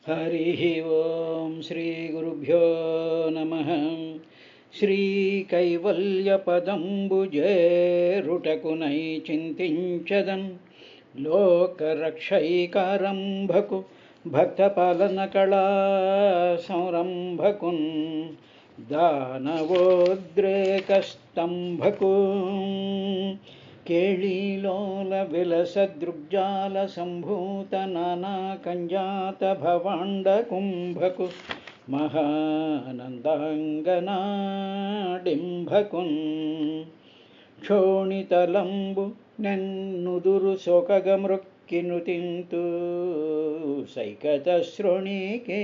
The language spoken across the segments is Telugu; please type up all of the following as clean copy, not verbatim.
हरिः ओं श्रीगुरुभ्यो नमः। श्रीकैवल्यपदम्बुजेरुटकुनै चिन्तिंचदन् लोकरक्षैकारम्भकु भक्तपालनकला संरम्भकुन् दानवोद्रेकस्तम्भकु केळीलोल विलसदृग्जाल संभूत नाना कंजात भवांड कुंभकु महानंदांगनाडिंभकुन् क्षोणितलंबु नेन्नुदुरु शोकगमृक्किनुतिंतु सैकतश्रोणिके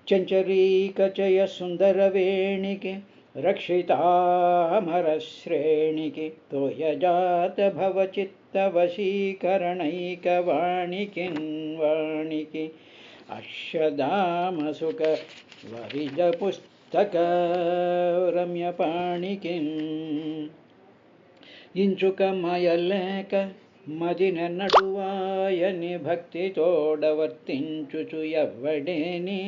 चंचरीकचय सुंदरवेणिके रक्षितामरश्रेणिके तोयजात भवचित्तवशीकरणैकवाणिकिन्वाणिके अश्वदामसुख वरिजपुस्तक रम्यपाणिकिन् इंचुकमयलेक మదినెన్నడువాయని భక్తితోడవర్తించుచు ఎవ్వడేని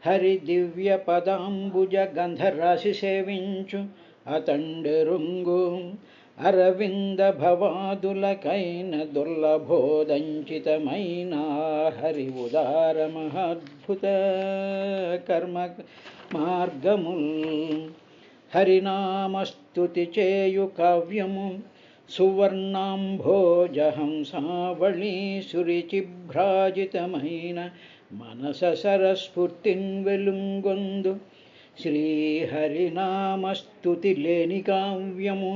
హరి దివ్య పదాంబుజ గంధరాశి సేవించు అతండెరుంగు అరవింద భవాదులకైన దుర్లభోదంచితమైన హరి ఉదార మహాద్భుత కర్మ మార్గముల్ హరినామస్తుతి చేయు కావ్యము సువర్ణాంభోజహంసావళి సురిచిభ్రాజితమైన మనస సరస్ఫూర్తిన్ వెలుంగొందు శ్రీహరినామస్తుతి లేని కావ్యము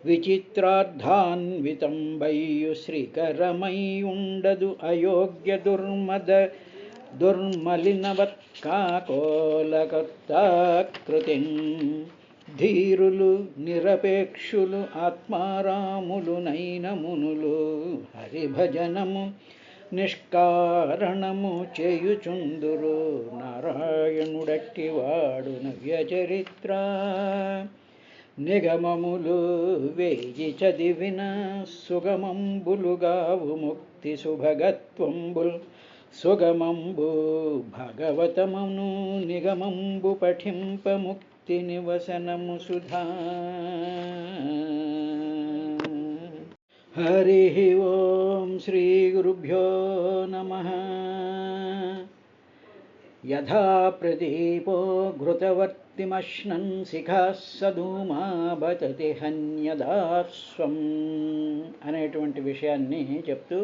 విచిత్రార్థాన్వితంబయ్యు శ్రీకరమై ఉండదు అయోగ్య దుర్మద దుర్మలినవత్కాకోలకర్తాకృతిన్ ధీరులు నిరపేక్షులు ఆత్మారాములు నైనమునులు హరిభజనము నిష్కారణము చేయుచుందురు నారాయణుడట్టివాడు నవ్యచరిత్ర నిగమములు వేయి చదివిన సుగమంబులుగావు ముక్తి సుభగత్వంబుల్ సుగమంబు భగవతమును నిగమంబు పఠింప ముక్తి నివసనము సుధా. హరి ఓం శ్రీ గురుభ్యో నమః. యథా ప్రదీపో ఘృతవర్తిమశ్నన్ శిఖా సధూమా భతతి హన్యదాస్వం అనేటువంటి విషయాన్ని చెప్తూ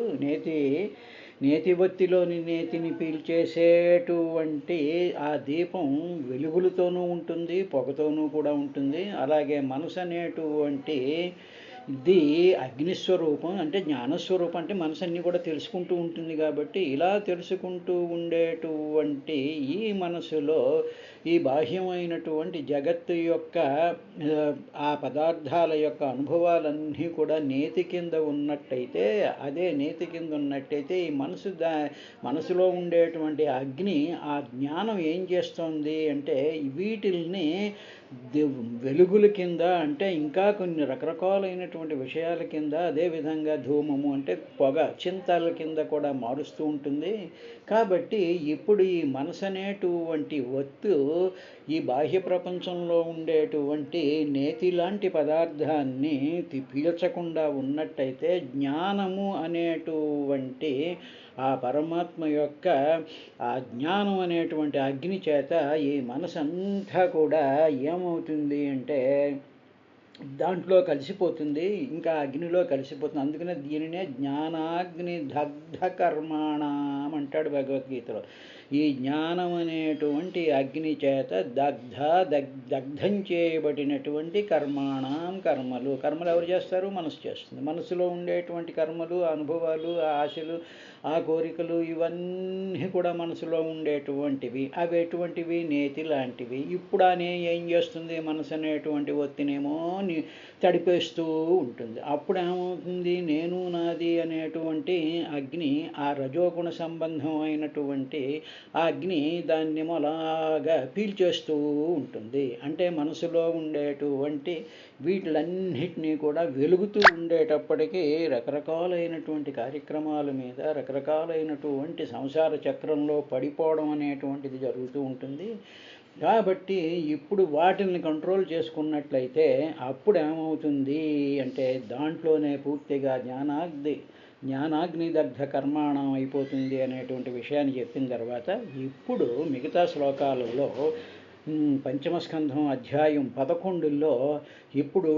నేతి ఒత్తిలోని నేతిని పీల్చేసేటువంటి ఆ దీపం వెలుగులతోనూ ఉంటుంది, పొగతోనూ కూడా ఉంటుంది. అలాగే మనసు అనేటువంటి ఇది అగ్నిస్వరూపం, అంటే జ్ఞానస్వరూపం, అంటే మనసు అన్నీ కూడా తెలుసుకుంటూ ఉంటుంది. కాబట్టి ఇలా తెలుసుకుంటూ ఉండేటువంటి ఈ మనసులో ఈ బాహ్యమైనటువంటి జగత్తు యొక్క ఆ పదార్థాల యొక్క అనుభవాలన్నీ కూడా నేతి కింద ఉన్నట్టయితే, అదే నేతి కింద ఉన్నట్టయితే ఈ మనసులో ఉండేటువంటి అగ్ని, ఆ జ్ఞానం ఏం చేస్తోంది అంటే వీటిల్ని వెలుగుల కింద, అంటే ఇంకా కొన్ని రకరకాలైనటువంటి విషయాల కింద, అదేవిధంగా ధూమము అంటే పొగ, చింతల కింద కూడా మారుస్తూ ఉంటుంది. కాబట్టి ఇప్పుడు ఈ మనసు అనేటువంటి ఒత్తు ఈ బాహ్య ప్రపంచంలో ఉండేటువంటి నేతి లాంటి పదార్థాన్ని పీల్చకుండా ఉన్నట్టయితే జ్ఞానము అనేటువంటి ఆ పరమాత్మ యొక్క ఆ జ్ఞానం అనేటువంటి అగ్ని చేత ఈ మనసంతా కూడా ఏమవుతుంది అంటే దాంట్లో కలిసిపోతుంది, ఇంకా అగ్నిలో కలిసిపోతుంది. అందుకనే దీనినే జ్ఞానాగ్ని దగ్ధ కర్మాణం అంటాడు భగవద్గీతలో. ఈ జ్ఞానం అనేటువంటి అగ్ని చేత దగ్ధం చేయబడినటువంటి కర్మలు ఎవరు చేస్తారు? మనసు చేస్తుంది. మనసులో ఉండేటువంటి కర్మలు, అనుభవాలు, ఆశలు, ఆ కోరికలు ఇవన్నీ కూడా మనసులో ఉండేటువంటివి. అవి ఎటువంటివి? నేతి లాంటివి. ఇప్పుడు ఏం చేస్తుంది? మనసు అనేటువంటి ఒత్తినేమో తడిపేస్తూ ఉంటుంది. అప్పుడు ఏమవుతుంది? నేను నాది అనేటువంటి అగ్ని, ఆ రజోగుణ సంబంధం అయినటువంటి ఆ అగ్ని దాన్నేమో అలాగా పీల్చేస్తూ ఉంటుంది. అంటే మనసులో ఉండేటువంటి వీటిలన్నిటినీ కూడా వెలుగుతూ ఉండేటప్పటికీ రకరకాలైనటువంటి కార్యక్రమాల మీద రకరకాలైనటువంటి సంసార చక్రంలో పడిపోవడం అనేటువంటిది జరుగుతూ ఉంటుంది. కాబట్టి ఇప్పుడు వాటిని కంట్రోల్ చేసుకున్నట్లయితే అప్పుడు ఏమవుతుంది అంటే దాంట్లోనే పూర్తిగా జ్ఞానాగ్నిదగ్ధ కర్మాణం అయిపోతుంది అనేటువంటి విషయాన్ని చెప్పిన తర్వాత ఇప్పుడు మిగతా శ్లోకాలలో పంచమస్కంధం అధ్యాయం 11లో ఇప్పుడు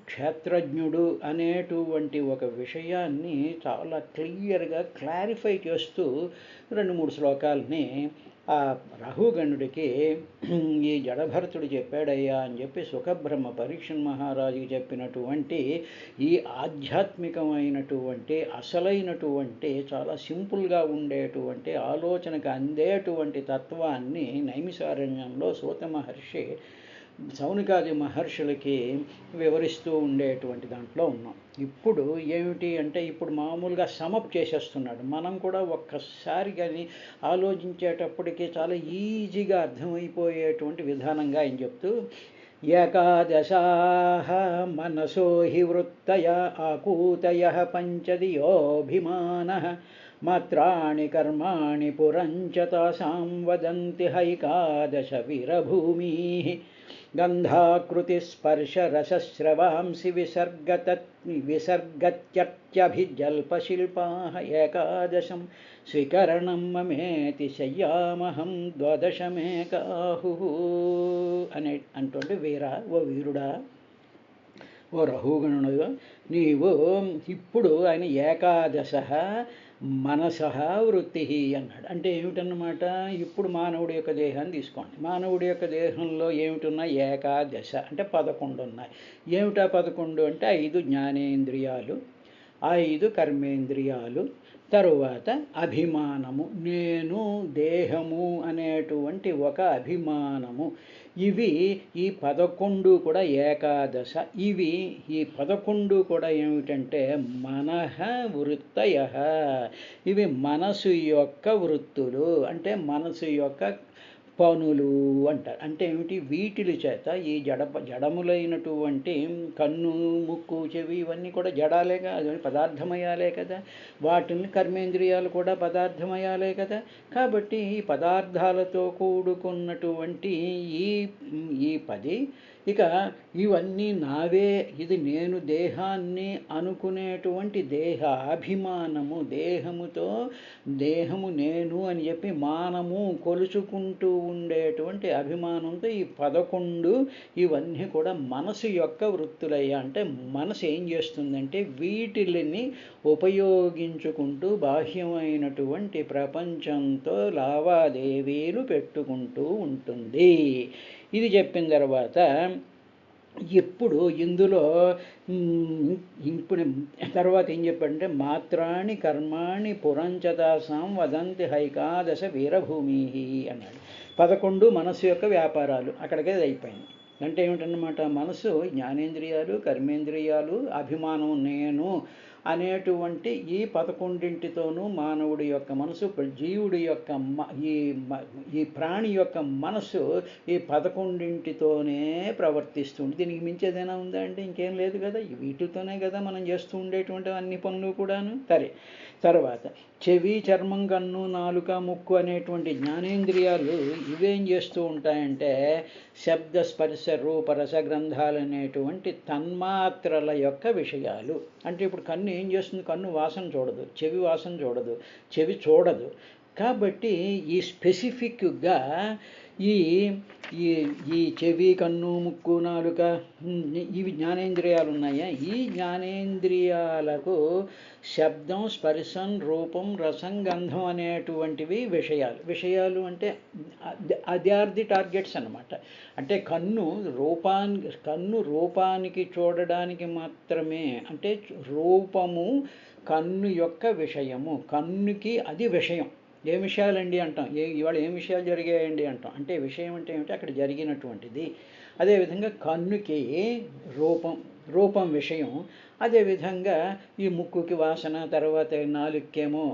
క్షేత్రజ్ఞుడు అనేటువంటి ఒక విషయాన్ని చాలా క్లియర్గా క్లారిఫై చేస్తూ 2-3 శ్లోకాలని ఆ రాహుగణుడికి ఈ జడభరతుడు చెప్పాడయ్యా అని చెప్పి సుఖబ్రహ్మ పరీక్షన్ మహారాజుకి చెప్పినటువంటి ఈ ఆధ్యాత్మికమైనటువంటి అసలైనటువంటి చాలా సింపుల్గా ఉండేటువంటి ఆలోచనకు అందేటువంటి తత్వాన్ని నైమిసారణ్యంలో సూత మహర్షి సౌనికాది మహర్షులకి వివరిస్తూ ఉండేటువంటి దాంట్లో ఉన్నాం. ఇప్పుడు ఏమిటి అంటే ఇప్పుడు మామూలుగా సమప్ చేసేస్తున్నాడు. మనం కూడా ఒక్కసారి కానీ ఆలోచించేటప్పటికీ చాలా ఈజీగా అర్థమైపోయేటువంటి విధానంగా ఆయన చెప్తూ ఏకాదశాః మనసో హి వృత్తయ ఆకూతయః పంచదియోభిమానః మాత్రాణి కర్మాణి పురంచ తాసాం వదంతి హైకాదశ వీరభూమిః గంధాకృతిస్పర్శరసస్రవాంసి విసర్గత్యభిజల్పశిల్పాః ఏకాదశం స్వీకరణం మమేతి శయ్యామహం ద్వాదశమేకాహుః అనే అంటుంటే ఓ వీరుడా, ఓ రహుగణుడు, నీవు ఇప్పుడు ఆయన ఏకాదశ మనసః వృత్తి అన్నాడు. అంటే ఏమిటన్నమాట, ఇప్పుడు మానవుడి యొక్క దేహాన్ని తీసుకోండి. మానవుడి యొక్క దేహంలో ఏమిటున్నాయి? ఏకాదశ అంటే 11 ఉన్నాయి. ఏమిటా 11 అంటే 5 జ్ఞానేంద్రియాలు, 5 కర్మేంద్రియాలు, తరువాత అభిమానము, నేను దేహము అనేటువంటి ఒక అభిమానము. ఇవి ఈ 11 కూడా ఏకాదశ. ఇవి ఈ 11 కూడా ఏమిటంటే మనః వృత్తయః. ఇవి మనసు యొక్క వృత్తులు, అంటే మనసు యొక్క పనులు అంటారు. అంటే ఏమిటి? వీటిల చేత ఈ జడములైనటువంటి కన్ను, ముక్కు, చెవి ఇవన్నీ కూడా జడాలేగా, అది పదార్థమయాలే కదా. వాటిని కర్మేంద్రియాలు కూడా పదార్థమయాలే కదా. కాబట్టి ఈ పదార్థాలతో కూడుకున్నటువంటి ఈ 10 ఇక ఇవన్నీ నావే, ఇది నేను దేహాన్ని అనుకునేటువంటి దేహాభిమానము, దేహము నేను అని చెప్పి మానము కొలుచుకుంటూ ఉండేటువంటి అభిమానంతో ఈ 11 ఇవన్నీ కూడా మనసు యొక్క వృత్తులయ్యా. అంటే మనసు ఏం చేస్తుందంటే వీటిని ఉపయోగించుకుంటూ బాహ్యమైనటువంటి ప్రపంచంతో లావాదేవీలు పెట్టుకుంటూ ఉంటుంది. ఇది చెప్పిన తర్వాత ఇప్పుడు ఇందులో ఇప్పుడు తర్వాత ఏం చెప్పంటే మాత్రాణి కర్మాణి పురంచతాసాం వదంతి హైకాదశ వీరభూమి అన్నాడు. 11 మనసు యొక్క వ్యాపారాలు, అక్కడికే అయిపోయింది. అంటే ఏమిటన్నమాట, మనసు జ్ఞానేంద్రియాలు, కర్మేంద్రియాలు, అభిమానం నేను అనేటువంటి ఈ 11తోనూ మానవుడి యొక్క మనసు, జీవుడి యొక్క ఈ ప్రాణి యొక్క మనసు ఈ 11తోనే ప్రవర్తిస్తుంది. దీనికి మించేదైనా ఉందా అంటే ఇంకేం లేదు కదా. వీటితోనే కదా మనం చేస్తూ ఉండేటువంటి అన్ని పనులు కూడాను. సరే, తర్వాత చెవి, చర్మం, కన్ను, నాలుక, ముక్కు అనేటువంటి జ్ఞానేంద్రియాలు ఇవేం చేస్తూ ఉంటాయంటే శబ్ద, స్పర్శ, రూప, రసగ్రంథాలు అనేటువంటి తన్మాత్రల యొక్క విషయాలు. అంటే ఇప్పుడు కన్ను ఏం చేస్తుంది? కన్ను వాసన చూడదు, చెవి వాసన చూడదు, చెవి చూడదు. కాబట్టి ఈ స్పెసిఫిక్గా ఈ ఈ చెవి, కన్ను, ముక్కు, నాలుక ఇవి జ్ఞానేంద్రియాలు ఉన్నాయా. ఈ జ్ఞానేంద్రియాలకు శబ్దం, స్పర్శం, రూపం, రసం, గంధం అనేటువంటివి విషయాలు అంటే అది ఆర్ ది టార్గెట్స్ అన్నమాట. అంటే కన్ను రూపానికి చూడడానికి మాత్రమే, అంటే రూపము కన్ను యొక్క విషయము, కన్నుకి అది విషయం. ఏ విషయాలండి అంటాం, ఇవాళ ఏం విషయాలు జరిగాయండి అంటాం. అంటే విషయం అంటే ఏమిటి? అక్కడ జరిగినటువంటిది. అదేవిధంగా కన్నుకి రూపం, రూపం విషయం. అదేవిధంగా ఈ ముక్కుకి వాసన, తర్వాత నాలుకేమో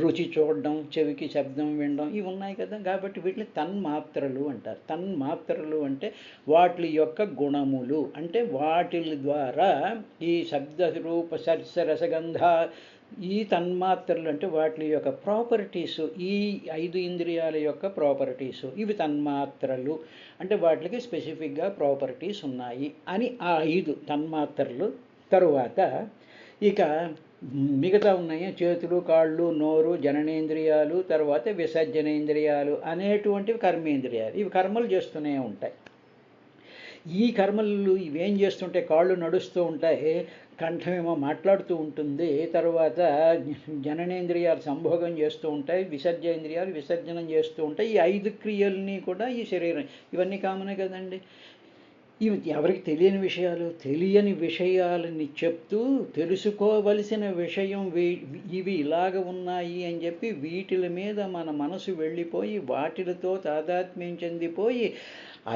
రుచి చూడడం, చెవికి శబ్దం వినడం, ఇవి ఉన్నాయి కదా. కాబట్టి వీటిని తన్మాత్రలు అంటారు. తన్మాత్రలు అంటే వాటి యొక్క గుణములు, అంటే వాటి ద్వారా ఈ శబ్ద రూప స్పర్శ రసగంధ, ఈ తన్మాత్రలు అంటే వాటి యొక్క ప్రాపర్టీసు, ఈ 5 ఇంద్రియాల యొక్క ప్రాపర్టీసు, ఇవి తన్మాత్రలు. అంటే వాటికి స్పెసిఫిక్గా ప్రాపర్టీస్ ఉన్నాయి అని ఆ 5 తన్మాత్రలు. తరువాత ఇక మిగతా ఉన్నాయి చేతులు, కాళ్ళు, నోరు, జననేంద్రియాలు, తర్వాత విసర్జనేంద్రియాలు అనేటువంటివి కర్మేంద్రియాలు. ఇవి కర్మలు చేస్తూనే ఉంటాయి. ఈ కర్మలు ఇవేం చేస్తుంటాయి, కాళ్ళు నడుస్తూ ఉంటాయి, కంఠమేమో మాట్లాడుతూ ఉంటుంది, తర్వాత జననేంద్రియాలు సంభోగం చేస్తూ ఉంటాయి, విసర్జేంద్రియాలు విసర్జనం చేస్తూ ఉంటాయి. ఈ 5 క్రియల్ని కూడా ఈ శరీరం, ఇవన్నీ కామనే కదండి. ఇవి ఎవరికి తెలియని విషయాలు, తెలియని విషయాలని చెప్తూ తెలుసుకోవలసిన విషయం ఇవి ఇలాగ ఉన్నాయి అని చెప్పి వీటిల మీద మన మనసు వెళ్ళిపోయి వాటిలతో తాదాత్మ్యం చెందిపోయి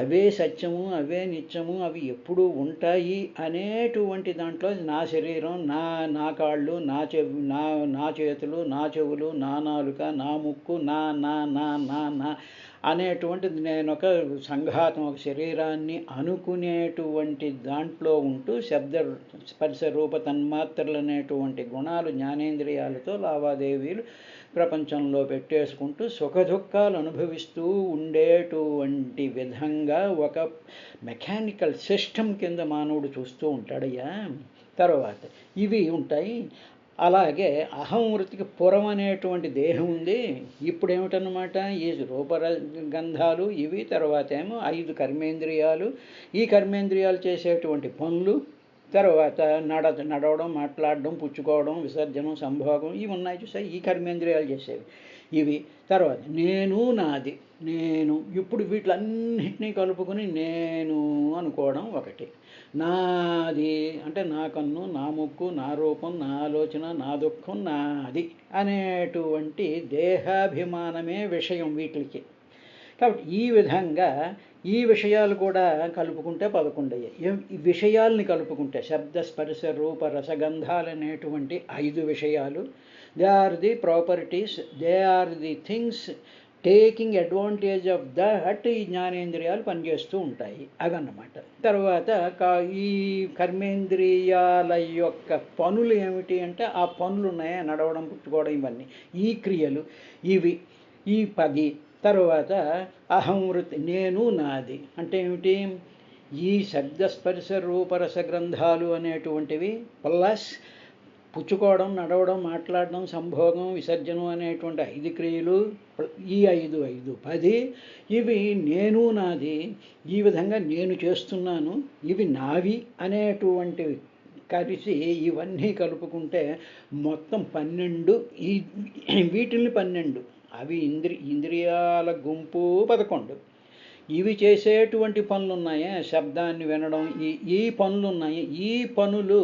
అవే సత్యము, అవే నిత్యము, అవి ఎప్పుడూ ఉంటాయి అనేటువంటి దాంట్లో నా శరీరం, నా కాళ్ళు, నా చేతులు, నా చెవులు, నా నాలుక, నా ముక్కు, నా అనేటువంటిది నేను ఒక సంఘాతం, ఒక శరీరాన్ని అనుకునేటువంటి దాంట్లో ఉంటూ శబ్ద స్పర్శ రూప తన్మాత్రలు అనేటువంటి గుణాలు జ్ఞానేంద్రియాలతో లావాదేవీలు ప్రపంచంలో పెట్టేసుకుంటూ సుఖదుఖాలు అనుభవిస్తూ ఉండేటువంటి విధంగా ఒక మెకానికల్ సిస్టమ్ కింద మానవుడు చూస్తూ ఉంటాడయ్యా. తర్వాత ఇవి ఉంటాయి. అలాగే అహం వృత్తికి పురం అనేటువంటి దేహం ఉంది. ఇప్పుడు ఏమిటన్నమాట, ఈ రూపగంధాలు ఇవి, తర్వాత ఏమో 5 కర్మేంద్రియాలు, ఈ కర్మేంద్రియాలు చేసేటువంటి పనులు, తర్వాత నడవడం, మాట్లాడడం, పుచ్చుకోవడం, విసర్జనం, సంభోగం, ఇవి ఉన్నాయి చూసా, ఈ కర్మేంద్రియాలు చేసేవి ఇవి. తర్వాత నేను, నాది, నేను, ఇప్పుడు వీటిలన్నింటినీ కలుపుకొని నేను అనుకోవడం ఒకటి. నాది అంటే నా కన్ను, నా ముక్కు, నా రూపం, నా ఆలోచన, నా దుఃఖం నాది అనేటువంటి దేహాభిమానమే విషయం వీటికి. కాబట్టి ఈ విధంగా ఈ విషయాలు కూడా కలుపుకుంటే 11 అయ్యాయి. ఈ విషయాల్ని కలుపుకుంటే శబ్ద స్పర్శ రూప రసగంధాలు అనేటువంటి 5 విషయాలు, they are the properties, they are the things taking advantage of that ఈ జ్ఞానేంద్రియాలు పనిచేస్తూ ఉంటాయి అవన్నమాట. తర్వాత ఈ కర్మేంద్రియాల యొక్క పనులు ఏమిటి అంటే ఆ పనులు ఉన్నాయా, నడవడం, పుచ్చుకోవడం, ఇవన్నీ ఈ క్రియలు ఇవి, ఈ 10. తర్వాత అహం వృత్తి, నేను, నాది అంటే ఏమిటి, ఈ శబ్దస్పర్శ రూపరస గ్రంథాలు అనేటువంటివి ప్లస్ పుచ్చుకోవడం, నడవడం, మాట్లాడడం, సంభోగం, విసర్జనం అనేటువంటి 5 క్రియలు, ఈ 5 10 ఇవి నేను, నాది, ఈ విధంగా నేను చేస్తున్నాను, ఇవి నావి అనేటువంటివి కలిసి ఇవన్నీ కలుపుకుంటే మొత్తం 12. వీటిల్ని 12, అవి ఇంద్రియాల గుంపు 11. ఇవి చేసేటువంటి పనులు ఉన్నాయే, శబ్దాన్ని వినడం, ఈ పనులు ఉన్నాయి, ఈ పనులు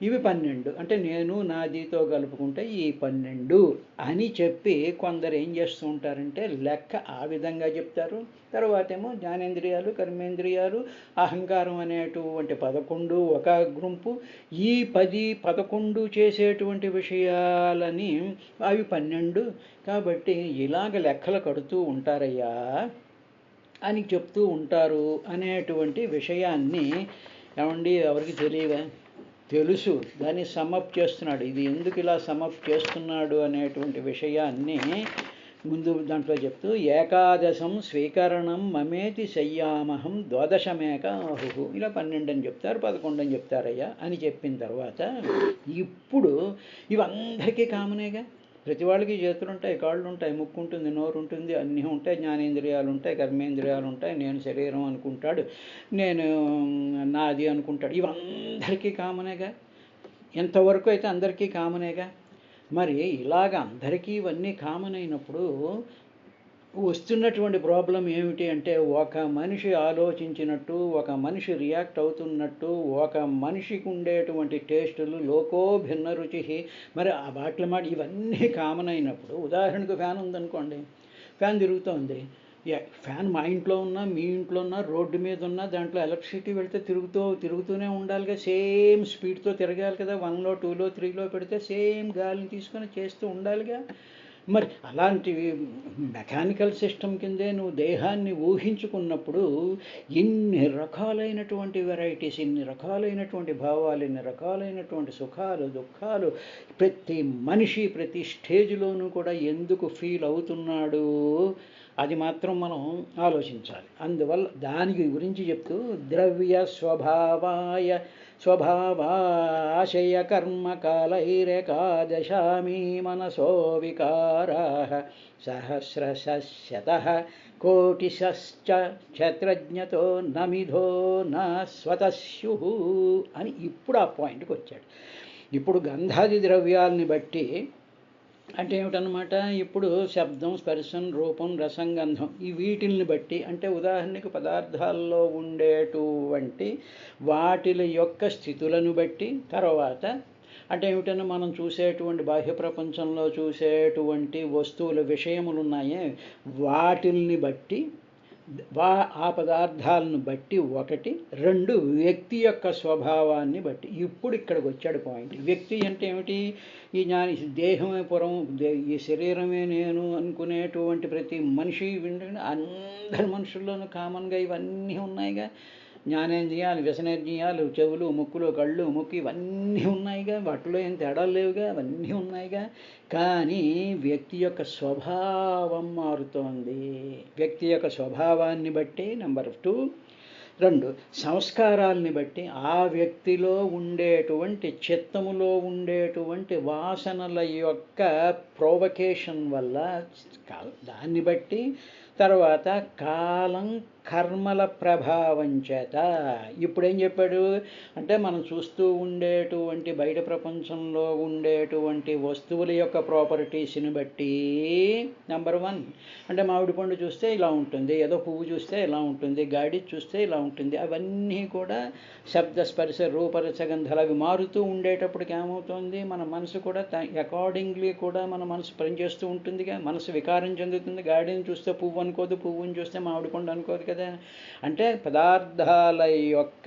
ఇవి 12. అంటే నేను నాదితో కలుపుకుంటే ఈ 12 అని చెప్పి కొందరు ఏం చేస్తూ ఉంటారంటే లెక్క ఆ విధంగా చెప్తారు. తర్వాత ఏమో జ్ఞానేంద్రియాలు, కర్మేంద్రియాలు, అహంకారం అనేటువంటి 11 ఒక గుంపు, ఈ 10 11 చేసేటువంటి విషయాలని అవి 12. కాబట్టి ఇలాగ లెక్కలు కడుతూ ఉంటారయ్యా అని చెప్తూ ఉంటారు అనేటువంటి విషయాన్ని. ఏమండి ఎవరికి తెలియదా, తెలుసు, దాన్ని సమప్ చేస్తున్నాడు. ఇది ఎందుకు ఇలా సమప్ చేస్తున్నాడు అనేటువంటి విషయాన్ని ముందు దాంట్లో చెప్తూ ఏకాదశం స్వీకరణం మమేతి శయ్యామహం ద్వాదశమేక ఆహు, ఇలా 12 అని చెప్తారు, 11 అని చెప్తారయ్యా అని చెప్పిన తర్వాత ఇప్పుడు ఇవందరికీ కామనేగా. ప్రతి వాళ్ళకి చేతులు ఉంటాయి, కాళ్ళు ఉంటాయి, ముక్కు ఉంటుంది, నోరు ఉంటుంది, అన్నీ ఉంటాయి, జ్ఞానేంద్రియాలు ఉంటాయి, కర్మేంద్రియాలు ఉంటాయి, నేను శరీరం అనుకుంటాడు, నేను నాది అనుకుంటాడు, ఇవందరికీ కామనేగా. ఎంతవరకు అయితే అందరికీ కామనేగా. మరి ఇలాగ అందరికీ ఇవన్నీ కామన్ అయినప్పుడు వస్తున్నటువంటి ప్రాబ్లం ఏమిటి అంటే ఒక మనిషి ఆలోచించినట్టు, ఒక మనిషి రియాక్ట్ అవుతున్నట్టు, ఒక మనిషికి ఉండేటువంటి టేస్టులు లోకో భిన్న రుచి, మరి వాటి మాట ఇవన్నీ కామన్ అయినప్పుడు, ఉదాహరణకు ఫ్యాన్ ఉందనుకోండి, ఫ్యాన్ తిరుగుతోంది, ఫ్యాన్ మా ఇంట్లో ఉన్నా, మీ ఇంట్లో ఉన్నా, రోడ్డు మీద ఉన్నా, దాంట్లో ఎలక్ట్రిసిటీ వెళితే తిరుగుతూనే ఉండాలిగా, సేమ్ స్పీడ్తో తిరగాలి కదా. 1లో 2లో 3లో పెడితే సేమ్ గాలిని తీసుకొని చేస్తూ ఉండాలిగా. మరి అలాంటివి మెకానికల్ సిస్టమ్ కిందే నువ్వు దేహాన్ని ఊహించుకున్నప్పుడు ఇన్ని రకాలైనటువంటి వెరైటీస్, ఇన్ని రకాలైనటువంటి భావాలు, ఇన్ని రకాలైనటువంటి సుఖాలు, దుఃఖాలు ప్రతి మనిషి ప్రతి స్టేజ్లోనూ కూడా ఎందుకు ఫీల్ అవుతున్నాడు, అది మాత్రం మనం ఆలోచించాలి. అందువల్ల దానికి గురించి చెప్తూ ద్రవ్య స్వభావాశయ కర్మకాలైరేకాదశామీ మనసో వికారాః సహస్రశతః కోటిశ్చ క్షత్రజ్ఞతో నమిధో న స్వతః స్యుః అని ఇప్పుడు ఆ పాయింట్కి వచ్చాడు. ఇప్పుడు గంధాది ద్రవ్యాలని బట్టి అంటే ఏమిటనమాట, ఇప్పుడు శబ్దం, స్పర్శం, రూపం, రసం, గంధం ఈ వీటిల్ని బట్టి, అంటే ఉదాహరణకు పదార్థాల్లో ఉండేటువంటి వాటిల యొక్క స్థితులను బట్టి, తర్వాత అంటే ఏమిటన్నా మనం చూసేటువంటి బాహ్య ప్రపంచంలో చూసేటువంటి వస్తువుల విషయములు ఉన్నాయే వాటిల్ని బట్టి, ఆ పదార్థాలను బట్టి ఒకటి, రెండు వ్యక్తి యొక్క స్వభావాన్ని బట్టి. ఇప్పుడు ఇక్కడికి వచ్చాడు పాయింట్. వ్యక్తి అంటే ఏమిటి, ఈ దేహమే పురం, ఈ శరీరమే నేను అనుకునేటువంటి ప్రతి మనిషి అందరి మనుషుల్లోనూ కామన్గా ఇవన్నీ ఉన్నాయిగా. జ్ఞానేంద్రియాలు, వ్యసనేంద్రియాలు, చెవులు, ముక్కులు, కళ్ళు, ముక్కు ఇవన్నీ ఉన్నాయిగా, వాటిలో ఏం తేడాలు లేవుగా, అవన్నీ ఉన్నాయిగా. కానీ వ్యక్తి యొక్క స్వభావం మారుతోంది. వ్యక్తి యొక్క స్వభావాన్ని బట్టి నెంబర్ 2, 2 సంస్కారాలని బట్టి, ఆ వ్యక్తిలో ఉండేటువంటి చిత్తములో ఉండేటువంటి వాసనల యొక్క ప్రొవకేషన్ వల్ల దాన్ని బట్టి, తర్వాత కాలం కర్మల ప్రభావం చేత. ఇప్పుడు ఏం చెప్పాడు అంటే, మనం చూస్తూ ఉండేటువంటి బయట ప్రపంచంలో ఉండేటువంటి వస్తువుల యొక్క ప్రాపర్టీస్ని బట్టి నెంబర్ 1 అంటే మామిడి పండు చూస్తే ఇలా ఉంటుంది, ఏదో పువ్వు చూస్తే ఇలా ఉంటుంది, గాడి చూస్తే ఇలా ఉంటుంది, అవన్నీ కూడా శబ్ద, స్పర్శ, రూపరసగంధాలు అవి మారుతూ ఉండేటప్పటికి ఏమవుతుంది, మన మనసు కూడా అకార్డింగ్లీ కూడా మన మనసు పనిచేస్తూ ఉంటుందిగా. మనసు వికారం చెందుతుంది. గాడిని చూస్తే పువ్వు అనుకోదు, పువ్వుని చూస్తే మామిడి పండు అనుకోదు కదా. అంటే పదార్థాల యొక్క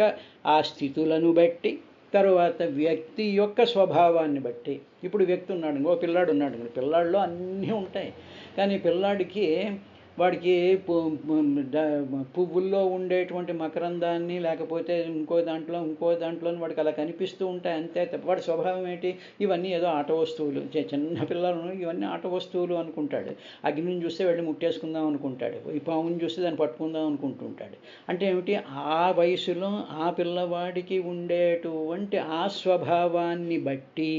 ఆ స్థితులను బట్టి, తరువాత వ్యక్తి యొక్క స్వభావాన్ని బట్టి. ఇప్పుడు వ్యక్తి ఉన్నాడు, ఓ పిల్లాడు ఉన్నాడు, పిల్లాడిలో అన్నీ ఉంటాయి, కానీ పిల్లాడికి వాడికి పువ్వుల్లో ఉండేటువంటి మకరందాన్ని లేకపోతే ఇంకో దాంట్లో వాడికి అలా కనిపిస్తూ ఉంటాయి అంతే తప్ప వాడి స్వభావం ఏంటి, ఇవన్నీ ఏదో ఆట వస్తువులు, చిన్న పిల్లలు ఇవన్నీ ఆట వస్తువులు అనుకుంటాడు. అగ్నిని చూస్తే వెళ్ళి ముట్టేసుకుందాం అనుకుంటాడు, ఈ పాముని చూస్తే దాన్ని పట్టుకుందాం అనుకుంటుంటాడు. అంటే ఏమిటి, ఆ వయసులో ఆ పిల్లవాడికి ఉండేటువంటి ఆ స్వభావాన్ని బట్టి,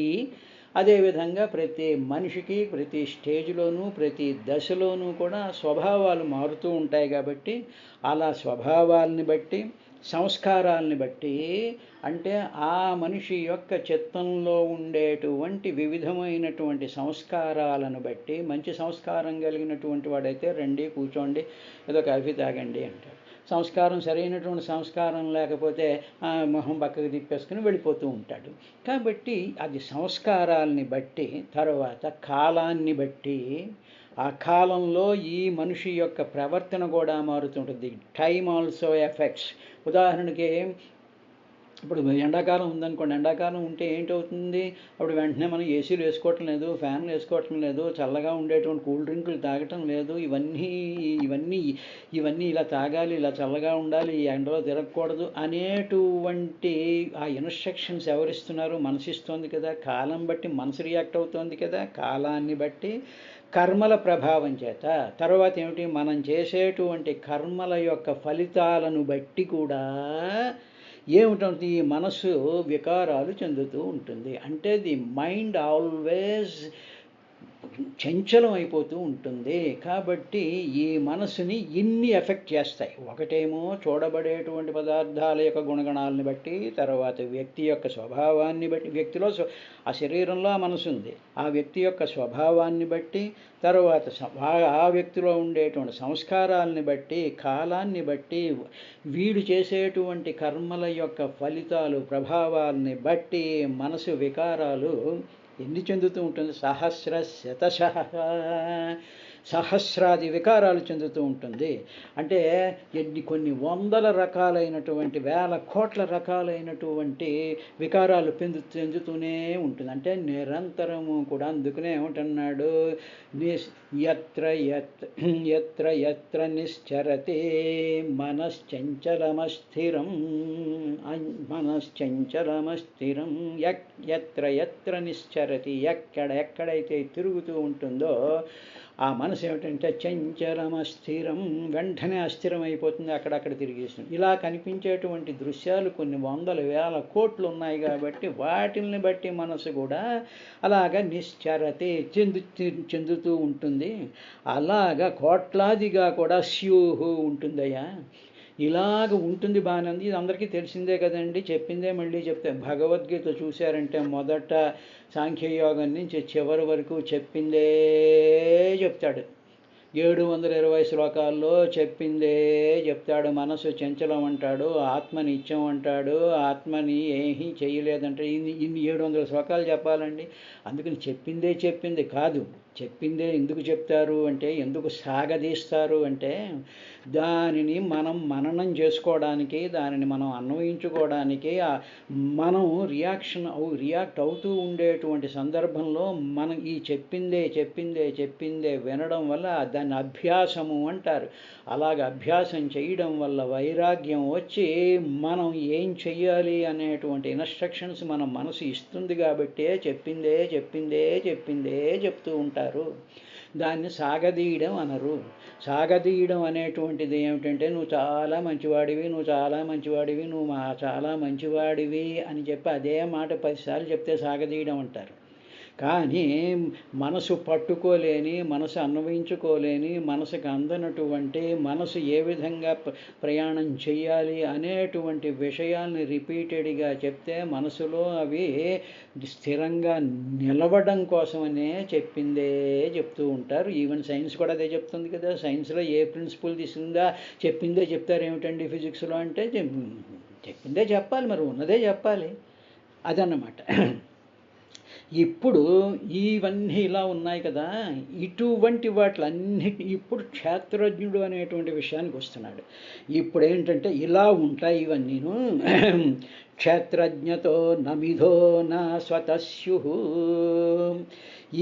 అదేవిధంగా ప్రతి మనిషికి ప్రతి స్టేజ్లోనూ ప్రతి దశలోనూ కూడా స్వభావాలు మారుతూ ఉంటాయి. కాబట్టి అలా స్వభావాలని బట్టి, సంస్కారాలని బట్టి, అంటే ఆ మనిషి యొక్క చిత్తంలో ఉండేటువంటి వివిధమైనటువంటి సంస్కారాలను బట్టి, మంచి సంస్కారం కలిగినటువంటి వాడైతే రండి కూర్చోండి ఏదో కాఫీ తాగండి అంటాడు. సంస్కారం సరైనటువంటి సంస్కారం లేకపోతే మొహం పక్కకు తిప్పేసుకుని వెళ్ళిపోతూ ఉంటాడు. కాబట్టి అది సంస్కారాలని బట్టి, తర్వాత కాలాన్ని బట్టి, ఆ కాలంలో ఈ మనిషి యొక్క ప్రవర్తన కూడా మారుతుంటుంది. Time also effects. ఉదాహరణకి ఇప్పుడు ఎండాకాలం ఉందనుకోండి, ఎండాకాలం ఉంటే ఏంటవుతుంది, అప్పుడు వెంటనే మనం ఏసీలు వేసుకోవటం లేదు, ఫ్యాన్లు వేసుకోవటం లేదు, చల్లగా ఉండేటువంటి కూల్ డ్రింకులు తాగటం లేదు. ఇవన్నీ ఇలా తాగాలి, ఇలా చల్లగా ఉండాలి, ఈ ఎండలో తిరగకూడదు అనేటువంటి ఆ ఇన్స్ట్రక్షన్స్ ఎవరిస్తున్నారు, మనసు ఇస్తోంది కదా. కాలం బట్టి మనసు రియాక్ట్ అవుతోంది కదా. కాలాన్ని బట్టి, కర్మల ప్రభావం చేత, తర్వాత ఏమిటి, మనం చేసేటువంటి కర్మల యొక్క ఫలితాలను బట్టి కూడా ఏమిటంటే ఈ మనసు వికారాలు చెందుతూ ఉంటుంది. అంటే ది మైండ్ ఆల్వేస్ చంచలం అయిపోతూ ఉంటుంది. కాబట్టి ఈ మనసుని ఇన్ని ఎఫెక్ట్ చేస్తాయి. ఒకటేమో చూడబడేటువంటి పదార్థాల యొక్క గుణగణాలని బట్టి, తర్వాత వ్యక్తి యొక్క స్వభావాన్ని బట్టి, వ్యక్తిలో ఆ శరీరంలో ఆ మనసు ఉంది, ఆ వ్యక్తి యొక్క స్వభావాన్ని బట్టి, తర్వాత ఆ వ్యక్తిలో ఉండేటువంటి సంస్కారాలని బట్టి, కాలాన్ని బట్టి, వీడు చేసేటువంటి కర్మల యొక్క ఫలితాలు ప్రభావాలని బట్టి మనసు వికారాలు ఎన్ని చెందుతూ ఉంటుంది. సహస్ర శతశః సహస్రాది వికారాలు చెందుతూ ఉంటుంది. అంటే కొన్ని వందల రకాలైనటువంటి, వేల కోట్ల రకాలైనటువంటి వికారాలు చెందుతూనే ఉంటుంది. అంటే నిరంతరము కూడా. అందుకనే ఏమిటన్నాడు, ఎత్ర ఎత్ర ఎత్ర నిశ్చరతే మనశ్చంచలమస్థిరం మనశ్చంచలమస్థిరం ఎత్ర ఎత్ర నిశ్చరతి, ఎక్కడెక్కడైతే తిరుగుతూ ఉంటుందో ఆ మనసు ఏమిటంటే చంచలమస్థిరం, వెంటనే అస్థిరం అయిపోతుంది, అక్కడక్కడ తిరిగేస్తుంది. ఇలా కనిపించేటువంటి దృశ్యాలు కొన్ని వందల వేల కోట్లు ఉన్నాయి కాబట్టి వాటిని బట్టి మనసు కూడా అలాగా నిశ్చరతే చెందుతూ ఉంటుంది. అలాగా కోట్లాదిగా కూడా స్యూహు ఉంటుందయ్యా. ఇలాగ ఉంటుంది. బాగానంది, ఇది అందరికీ తెలిసిందే కదండి, చెప్పిందే మళ్ళీ చెప్తే. భగవద్గీత చూశారంటే మొదట సాంఖ్యయోగం నుంచి చివరి వరకు చెప్పిందే చెప్తాడు. 720 శ్లోకాల్లో చెప్పిందే చెప్తాడు. మనసు చంచలం అంటాడు, ఆత్మ నిత్యం అంటాడు, ఆత్మని ఏమీ చేయలేదంటాడు. ఇన్ని 700 శ్లోకాలు చెప్పాలండి. అందుకని చెప్పిందే కాదు. చెప్పిందే ఎందుకు చెప్తారు అంటే, ఎందుకు సాగదీస్తారు అంటే, దానిని మనం మననం చేసుకోవడానికి, దానిని మనం అన్వయించుకోవడానికి, మనం రియాక్ట్ అవుతూ ఉండేటువంటి సందర్భంలో మనం ఈ చెప్పిందే వినడం వల్ల దాన్ని అభ్యాసము అంటారు. అలాగ అభ్యాసం చేయడం వల్ల వైరాగ్యం వచ్చి మనం ఏం చెయ్యాలి అనేటువంటి ఇన్స్ట్రక్షన్స్ మన మనసు ఇస్తుంది కాబట్టే చెప్పిందే చెప్తూ ఉంటారు. దాన్ని సాగదీయడం అనరు. సాగదీయడం అనేటువంటిది ఏమిటంటే, నువ్వు చాలా మంచివాడివి నువ్వు చాలా మంచివాడివి అని చెప్పి అదే మాట 10 సార్లు చెప్తే సాగదీయడం అంటారు. కానీ మనసు పట్టుకోలేని, మనసు అన్వయించుకోలేని, మనసుకు అందనటువంటి, మనసు ఏ విధంగా ప్రయాణం చేయాలి అనేటువంటి విషయాల్ని రిపీటెడ్గా చెప్తే మనసులో అవి స్థిరంగా నిలవడం కోసమనే చెప్పిందే చెప్తూ ఉంటారు. ఈవెన్ సైన్స్ కూడా అదే చెప్తుంది కదా. సైన్స్లో ఏ ప్రిన్సిపల్ తీసుకుందా చెప్పిందే చెప్తారు. ఏమిటండి ఫిజిక్స్లో అంటే చెప్పిందే చెప్పాలి, మరి ఉన్నదే చెప్పాలి, అదన్నమాట. ఇప్పుడు ఇవన్నీ ఇలా ఉన్నాయి కదా, ఇటువంటి వాటిలన్నిటి ఇప్పుడు క్షేత్రజ్ఞుడు అనేటువంటి విషయానికి వస్తున్నాడు. ఇప్పుడు ఏంటంటే ఇలా ఉంటాయి ఇవన్నీను. క్షేత్రజ్ఞతో నమిధో నా స్వతస్యు,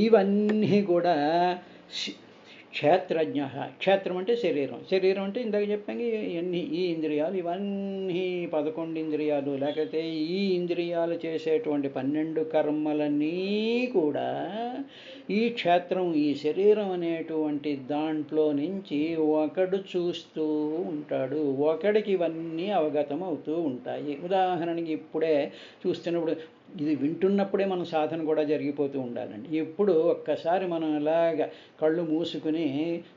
ఇవన్నీ కూడా క్షేత్రజ్ఞ. క్షేత్రం అంటే శరీరం అంటే ఇందాక చెప్పాక ఈ ఇంద్రియాలు, ఇవన్నీ 11 ఇంద్రియాలు, లేకపోతే ఈ ఇంద్రియాలు చేసేటువంటి 12 కర్మలన్నీ కూడా ఈ క్షేత్రం, ఈ శరీరం అనేటువంటి దాంట్లో నుంచి ఒకడు చూస్తూ ఉంటాడు. ఒకడికి ఇవన్నీ అవగతం అవుతూ ఉంటాయి. ఉదాహరణకి ఇప్పుడే చూస్తున్నప్పుడు, ఇది వింటున్నప్పుడే మన సాధన కూడా జరిగిపోతూ ఉండాలండి. ఇప్పుడు ఒక్కసారి మనం ఇలాగ కళ్ళు మూసుకుని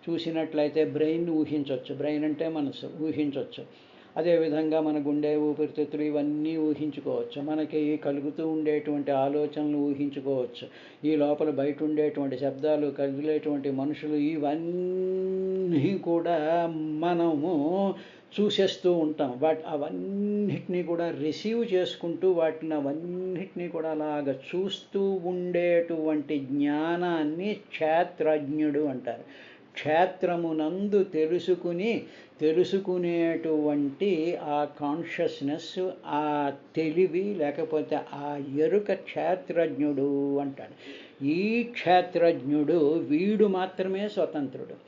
చూసినట్లయితే బ్రెయిన్ ఊహించవచ్చు. బ్రెయిన్ అంటే మనసు ఊహించవచ్చు. అదేవిధంగా మన గుండె, ఊపిరితిత్తులు ఇవన్నీ ఊహించుకోవచ్చు. మనకి కలుగుతూ ఉండేటువంటి ఆలోచనలు ఊహించుకోవచ్చు. ఈ లోపల బయట ఉండేటువంటి శబ్దాలు, కదిలేటువంటి మనుషులు, ఇవన్నీ కూడా మనము చూసేస్తూ ఉంటాం. అవన్నిటినీ కూడా రిసీవ్ చేసుకుంటూ అవన్నిటినీ కూడా అలాగ చూస్తూ ఉండేటువంటి జ్ఞానాన్ని క్షేత్రజ్ఞుడు అంటారు. క్షేత్రమునందు తెలుసుకునేటువంటి ఆ కాన్షియస్నెస్, ఆ తెలివి, లేకపోతే ఆ ఎరుక క్షేత్రజ్ఞుడు అంటాడు. ఈ క్షేత్రజ్ఞుడు వీడు మాత్రమే స్వతంత్రుడు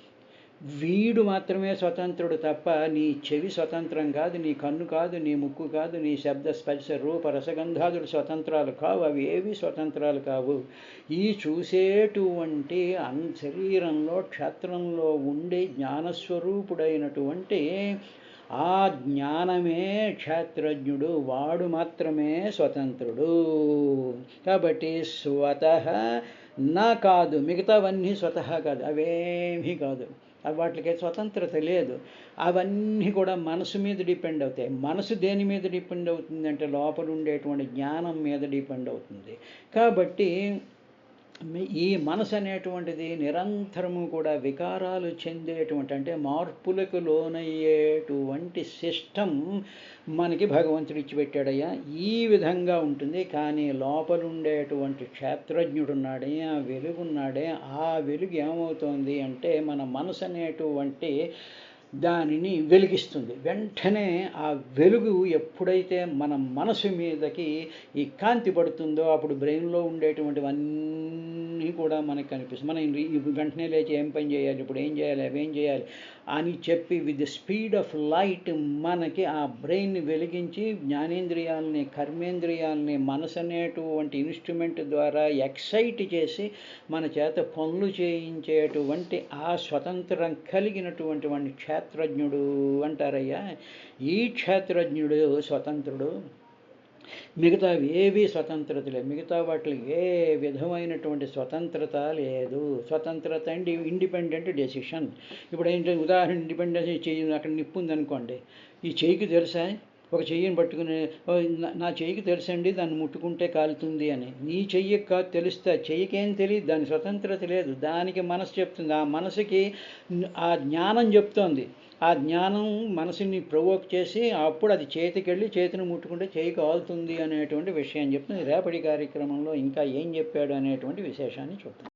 తప్ప నీ చెవి స్వతంత్రం కాదు, నీ కన్ను కాదు, నీ ముక్కు కాదు, నీ శబ్ద స్పర్శ రూప రసగంధాదులు స్వతంత్రాలు కావు. అవి ఏవి స్వతంత్రాలు కావు. ఈ చూసేటువంటి శరీరంలో, క్షేత్రంలో ఉండే జ్ఞానస్వరూపుడైనటువంటి ఆ జ్ఞానమే క్షేత్రజ్ఞుడు. వాడు మాత్రమే స్వతంత్రుడు. కాబట్టి స్వతః నా కాదు, మిగతావన్నీ స్వతహా కాదు, అవేమీ కాదు. వాటికి స్వతంత్రత లేదు. అవన్నీ కూడా మనసు మీద డిపెండ్ అవుతాయి. మనసు దేని మీద డిపెండ్ అవుతుంది అంటే లోపల ఉండేటువంటి జ్ఞానం మీద డిపెండ్ అవుతుంది. కాబట్టి ఈ మనసు అనేటువంటిది నిరంతరము కూడా వికారాలు చెందేటువంటి అంటే మార్పులకు లోనయ్యేటువంటి సిస్టమ్ మనకి భగవంతుడు ఇచ్చిపెట్టాడయ్యా. ఈ విధంగా ఉంటుంది. కానీ లోపలుండేటువంటి క్షేత్రజ్ఞుడున్నాడే, ఆ వెలుగున్నాడే, ఆ వెలుగు ఏమవుతోంది అంటే మన మనసు అనేటువంటి దానిని వెలిగిస్తుంది. వెంటనే ఆ వెలుగు ఎప్పుడైతే మన మనసు మీదకి ఈ కాంతి పడుతుందో అప్పుడు బ్రెయిన్లో ఉండేటువంటివన్నీ కూడా మనకు కనిపిస్తుంది. మనం వెంటనే లేచి ఏం పని చేయాలి, ఇప్పుడు ఏం చేయాలి, అవేం చేయాలి అని చెప్పి with the speed of light మనకి ఆ బ్రెయిన్ని వెలిగించి జ్ఞానేంద్రియాలని, కర్మేంద్రియాలని, మనసు అనేటువంటి ఇన్స్ట్రుమెంట్ ద్వారా ఎక్సైట్ చేసి మన చేత పనులు చేయించేటువంటి ఆ స్వతంత్రం కలిగినటువంటి వాడిని క్షేత్రజ్ఞుడు అంటారయ్యా. ఈ క్షేత్రజ్ఞుడు స్వతంత్రుడు. మిగతావి ఏవి స్వతంత్రత లేదు. మిగతా వాటికి ఏ విధమైనటువంటి స్వతంత్రత లేదు. స్వతంత్రత అండి ఇండిపెండెంట్ డెసిషన్. ఇప్పుడు ఏంటంటే ఉదాహరణ ఇండిపెండెన్స్ చెయ్యి అక్కడ నిప్పు ఉందనుకోండి, ఈ చెయ్యికి తెలుసా ఒక చెయ్యిని పట్టుకుని నా చెయ్యికి తెలుసండి దాన్ని ముట్టుకుంటే కాలుతుంది అని. నీ చెయ్యికి కాదు తెలుస్తా, చెయ్యికేం తెలియదు, దాని స్వతంత్రత లేదు. దానికి మనసు చెప్తుంది, ఆ మనసుకి ఆ జ్ఞానం చెప్తోంది. ఆ జ్ఞానం మనసుని ప్రొవోక్ చేసి అప్పుడు అది చేతికి వెళ్ళి చేతిని ముట్టుకుంటే చేయి కాలుతుంది అనేటువంటి విషయం చెప్తుంది. రేపటి కార్యక్రమంలో ఇంకా ఏం చెప్పాడు అనేటువంటి విశేషాన్ని చూద్దాం.